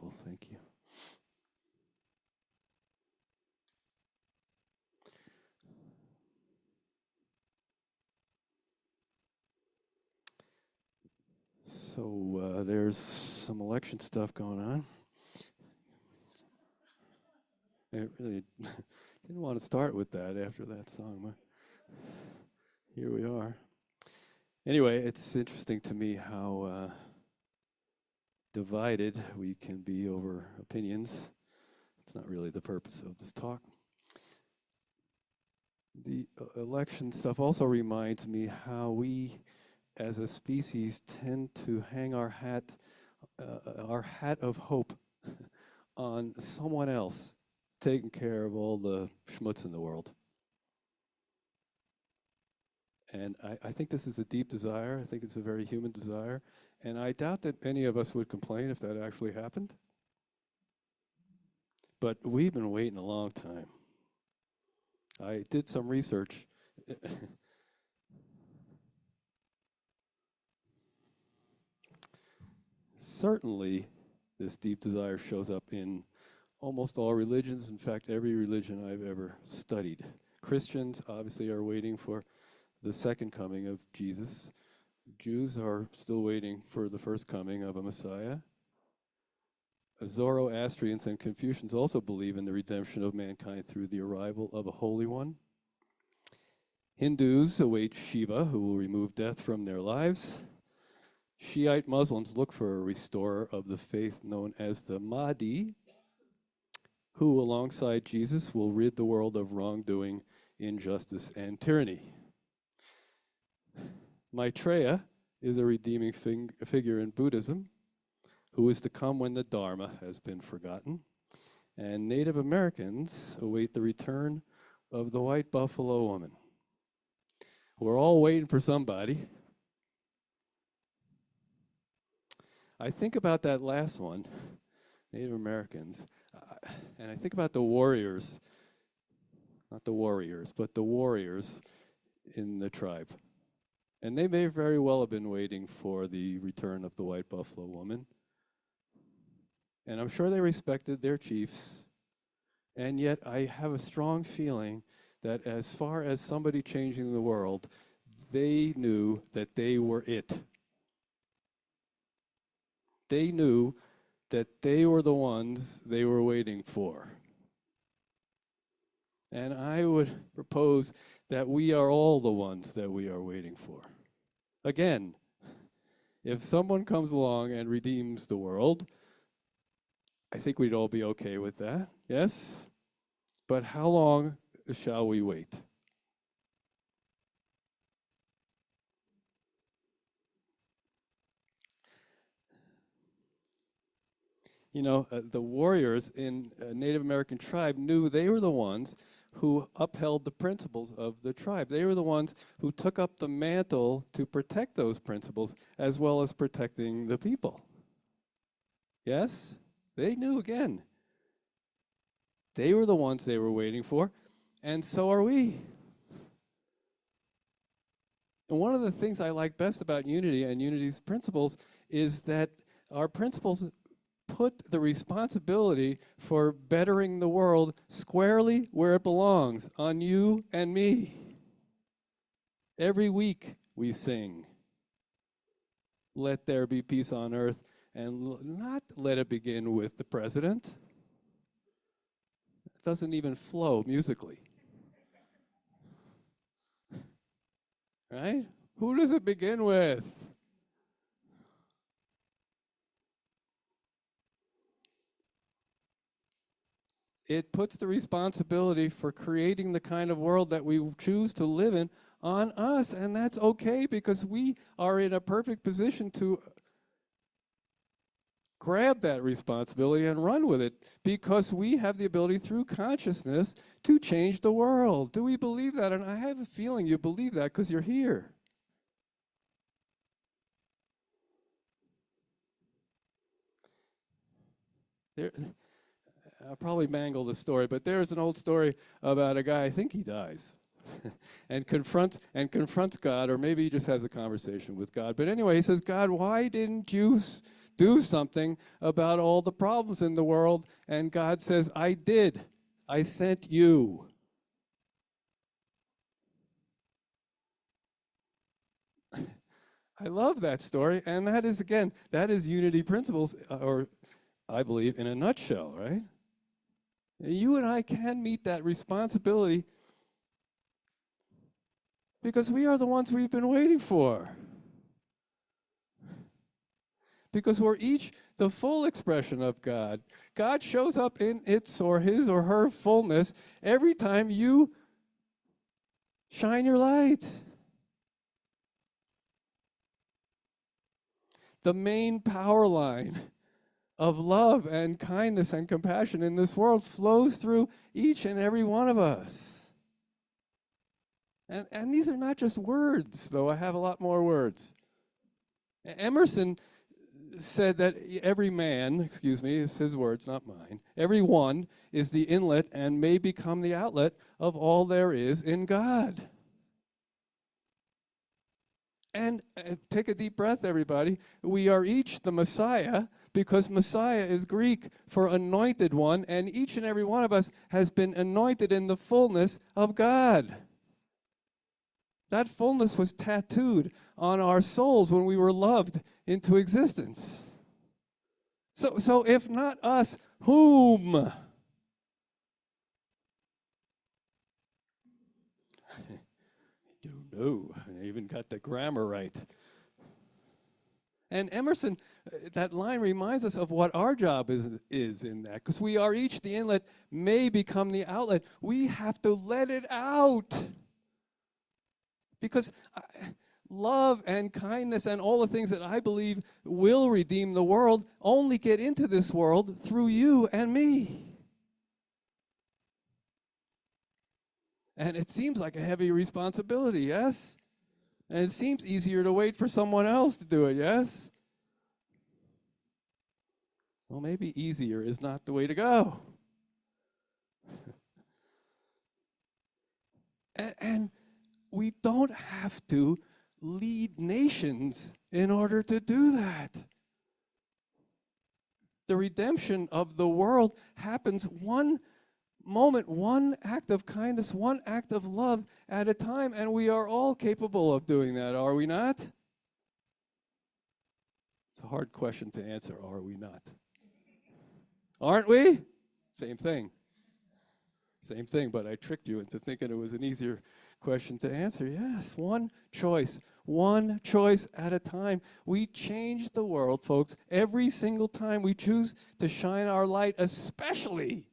wonderful. Thank you. So there's some election stuff going on. I really didn't want to start with that after that song, but here we are. Anyway, it's interesting to me how divided we can be over opinions. It's not really the purpose of this talk. The election stuff also reminds me how we, as a species, tend to hang our hat of hope on someone else taking care of all the schmutz in the world. And I think this is a deep desire. I think it's a very human desire. And I doubt that any of us would complain if that actually happened. But we've been waiting a long time. I did some research. Certainly, this deep desire shows up in almost all religions. In fact, every religion I've ever studied. Christians obviously are waiting for the second coming of Jesus. Jews are still waiting for the first coming of a Messiah. Zoroastrians and Confucians also believe in the redemption of mankind through the arrival of a Holy One. Hindus await Shiva, who will remove death from their lives. Shiite Muslims look for a restorer of the faith known as the Mahdi, who, alongside Jesus, will rid the world of wrongdoing, injustice, and tyranny. Maitreya is a redeeming figure in Buddhism, who is to come when the Dharma has been forgotten. And Native Americans await the return of the white buffalo woman. We're all waiting for somebody. I think about that last one, Native Americans, and I think about the warriors, not the warriors, but the warriors in the tribe. And they may very well have been waiting for the return of the white buffalo woman. And I'm sure they respected their chiefs. And yet I have a strong feeling that as far as somebody changing the world, they knew that they were it. They knew that they were the ones they were waiting for. And I would propose that we are all the ones that we are waiting for. Again, if someone comes along and redeems the world, I think we'd all be okay with that, yes? But how long shall we wait? You know, the warriors in a Native American tribe knew they were the ones who upheld the principles of the tribe. They were the ones who took up the mantle to protect those principles as well as protecting the people. Yes? They knew again. They were the ones they were waiting for, and so are we. And one of the things I like best about Unity and Unity's principles is that our principles put the responsibility for bettering the world squarely where it belongs, on you and me. Every week we sing, "Let there be peace on earth," and not let it begin with the president. It doesn't even flow musically. Right? Who does it begin with? It puts the responsibility for creating the kind of world that we choose to live in on us, and that's okay because we are in a perfect position to grab that responsibility and run with it because we have the ability through consciousness to change the world. Do we believe that? And I have a feeling you believe that because you're here. I'll probably mangle the story, but there's an old story about a guy, I think he dies, and confronts God, or maybe he just has a conversation with God. But anyway, he says, "God, why didn't you do something about all the problems in the world. And God says, I did. I sent you. I love that story. And that is, again, that is unity principles, or I believe, in a nutshell, right? You and I can meet that responsibility because we are the ones we've been waiting for. Because we're each the full expression of God. God shows up in its or his or her fullness every time you shine your light. The main power line of love and kindness and compassion in this world flows through each and every one of us. And these are not just words, though I have a lot more words. Emerson said that every man, excuse me, it's his words, not mine, every one is the inlet and may become the outlet of all there is in God. And take a deep breath, everybody. We are each the Messiah, because Messiah is Greek for anointed one, and each and every one of us has been anointed in the fullness of God. That fullness was tattooed on our souls when we were loved into existence. So if not us, whom? Don't know. I even got the grammar right. And Emerson, that line reminds us of what our job is in that, because we are each the inlet, may become the outlet. We have to let it out. Because love and kindness and all the things that I believe will redeem the world only get into this world through you and me. And it seems like a heavy responsibility, yes? And it seems easier to wait for someone else to do it, yes? Well, maybe easier is not the way to go. And we don't have to lead nations in order to do that. The redemption of the world happens one moment, one act of kindness, one act of love at a time, and we are all capable of doing that, are we not? It's a hard question to answer, are we not? Aren't we? Same thing. Same thing, but I tricked you into thinking it was an easier question to answer. Yes, one choice at a time. We change the world, folks, every single time we choose to shine our light, especially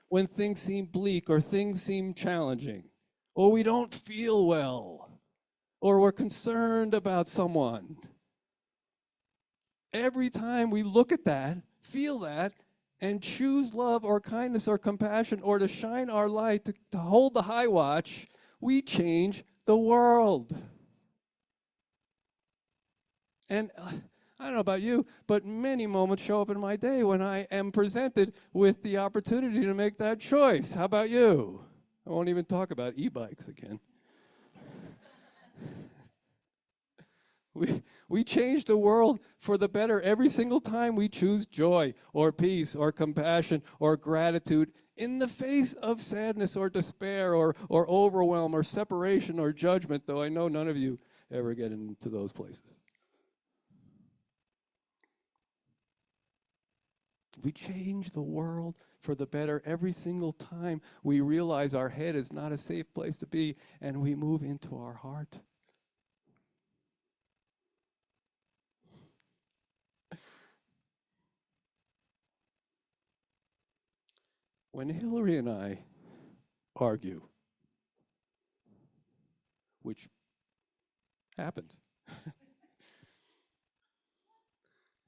when things seem bleak or things seem challenging, or we don't feel well, or we're concerned about someone. Every time we look at that, feel that, and choose love or kindness or compassion or to shine our light, to hold the high watch, we change the world. And I don't know about you, but many moments show up in my day when I am presented with the opportunity to make that choice. How about you? I won't even talk about e-bikes again. We change the world for the better every single time we choose joy or peace or compassion or gratitude in the face of sadness or despair or overwhelm or separation or judgment, though I know none of you ever get into those places. We change the world for the better every single time we realize our head is not a safe place to be and we move into our heart. When Hillary and I argue, which happens,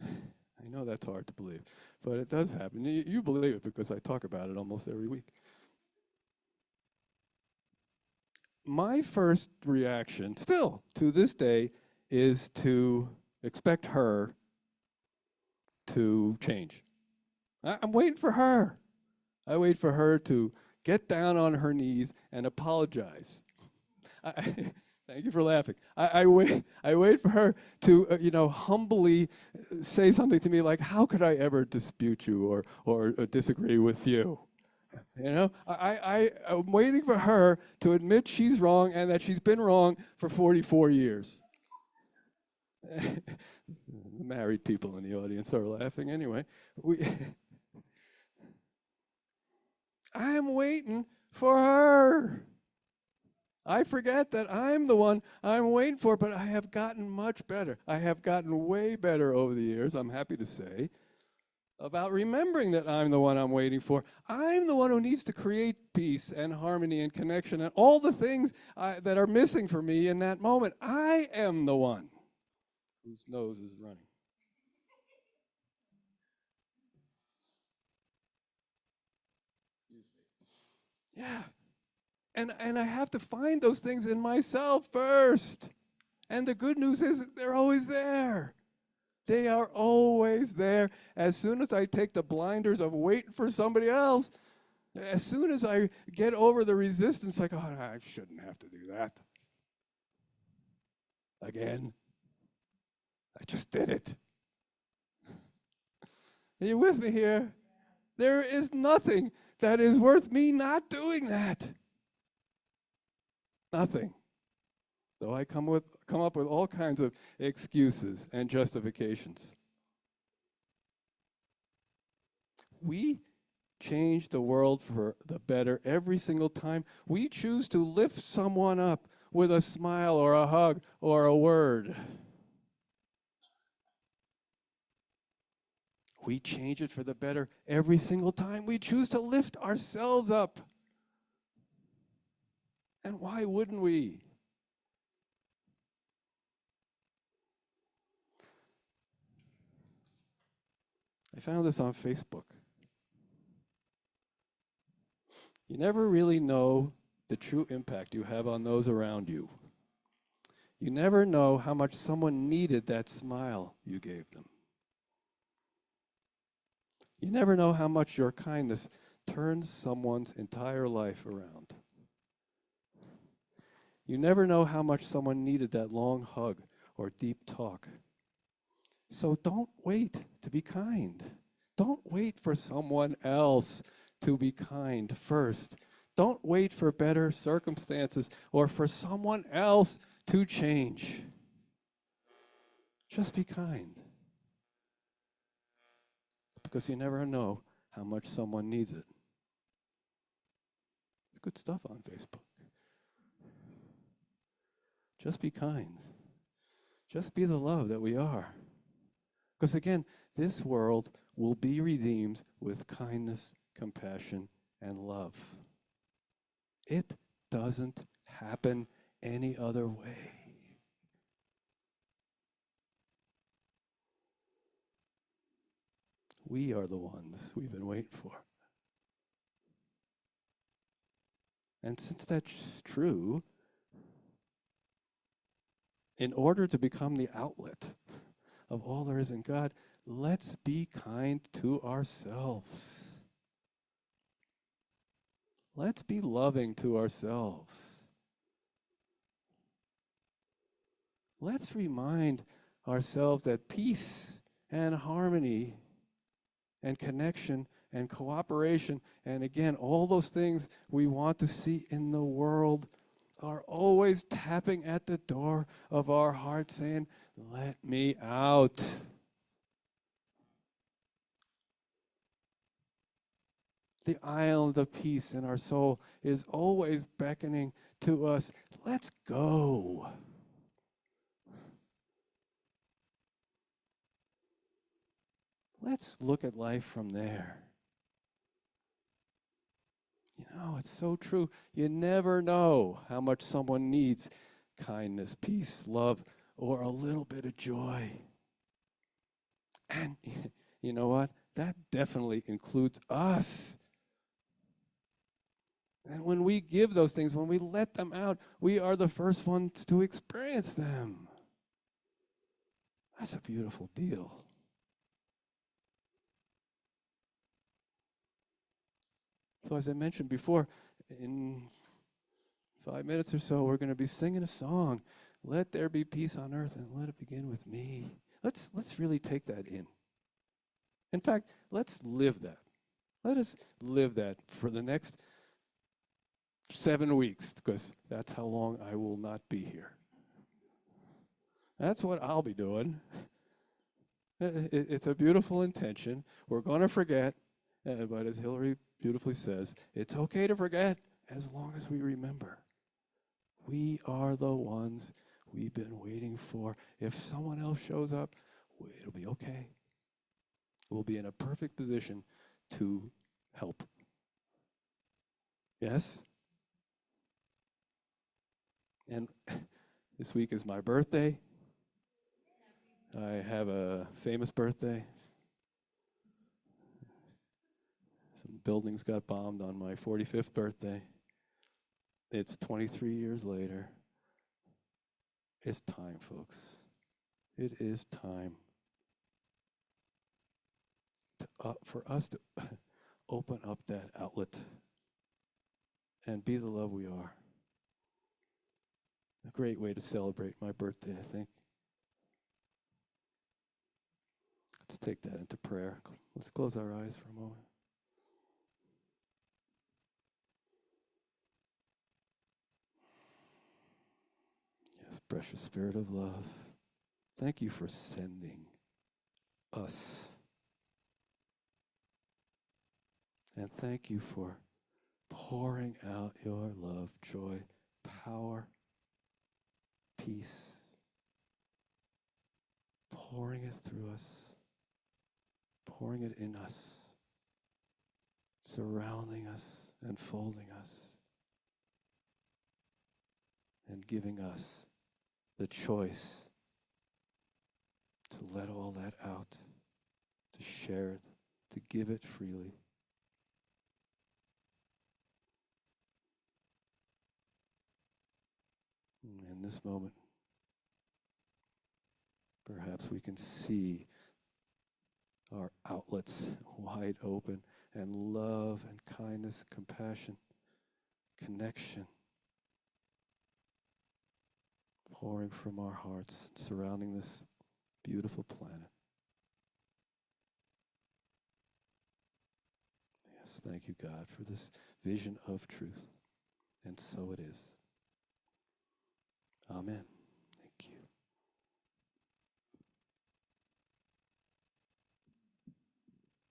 I know that's hard to believe, but it does happen. You believe it because I talk about it almost every week. My first reaction, still to this day, is to expect her to change. I'm waiting for her. I wait for her to get down on her knees and apologize. Thank you for laughing. I wait for her to, humbly say something to me like, "How could I ever dispute you or disagree with you?" I'm waiting for her to admit she's wrong and that she's been wrong for 44 years. The married people in the audience are laughing anyway. We, I'm waiting for her. I forget that I'm the one I'm waiting for, but I have gotten much better. I have gotten way better over the years, I'm happy to say, about remembering that I'm the one I'm waiting for. I'm the one who needs to create peace and harmony and connection and all the things that are missing for me in that moment. I am the one whose nose is running. Yeah. And I have to find those things in myself first. And the good news is they're always there. They are always there. As soon as I take the blinders of waiting for somebody else, as soon as I get over the resistance, like, oh, I shouldn't have to do that. Again. I just did it. Are you with me here? There is nothing that is worth me not doing that. Nothing. So I come up with all kinds of excuses and justifications. We change the world for the better every single time we choose to lift someone up with a smile or a hug or a word. We change it for the better every single time we choose to lift ourselves up. And why wouldn't we? I found this on Facebook. You never really know the true impact you have on those around you. You never know how much someone needed that smile you gave them. You never know how much your kindness turns someone's entire life around. You never know how much someone needed that long hug or deep talk. So don't wait to be kind. Don't wait for someone else to be kind first. Don't wait for better circumstances or for someone else to change. Just be kind. Because you never know how much someone needs it. It's good stuff on Facebook. Just be kind. Just be the love that we are. Because again, this world will be redeemed with kindness, compassion, and love. It doesn't happen any other way. We are the ones we've been waiting for. And since that's true, in order to become the outlet of all there is in God, let's be kind to ourselves. Let's be loving to ourselves. Let's remind ourselves that peace and harmony and connection and cooperation, and again, all those things we want to see in the world are always tapping at the door of our heart saying, let me out. The island of peace in our soul is always beckoning to us, let's go. Let's look at life from there. You know, it's so true. You never know how much someone needs kindness, peace, love, or a little bit of joy. And you know what? That definitely includes us. And when we give those things, when we let them out, we are the first ones to experience them. That's a beautiful deal. So as I mentioned before, in 5 minutes or so, we're going to be singing a song. Let there be peace on earth, and let it begin with me. Let's really take that in. In fact, let's live that. Let us live that for the next 7 weeks, because that's how long I will not be here. That's what I'll be doing. It's a beautiful intention. We're going to forget, but as Hillary beautifully says, it's okay to forget as long as we remember. We are the ones we've been waiting for. If someone else shows up, it'll be okay. We'll be in a perfect position to help. Yes? And this week is my birthday. I have a famous birthday. Some buildings got bombed on my 45th birthday. It's 23 years later. It's time, folks. It is time for us to open up that outlet and be the love we are. A great way to celebrate my birthday, I think. Let's take that into prayer. Let's close our eyes for a moment. Yes, precious Spirit of love, thank you for sending us. And thank you for pouring out your love, joy, power, peace, pouring it through us, pouring it in us, surrounding us, enfolding us, and giving us the choice to let all that out, to share it, to give it freely. In this moment, perhaps we can see our outlets wide open, and love and kindness, compassion, connection pouring from our hearts, surrounding this beautiful planet. Yes, thank you, God, for this vision of truth. And so it is. Amen.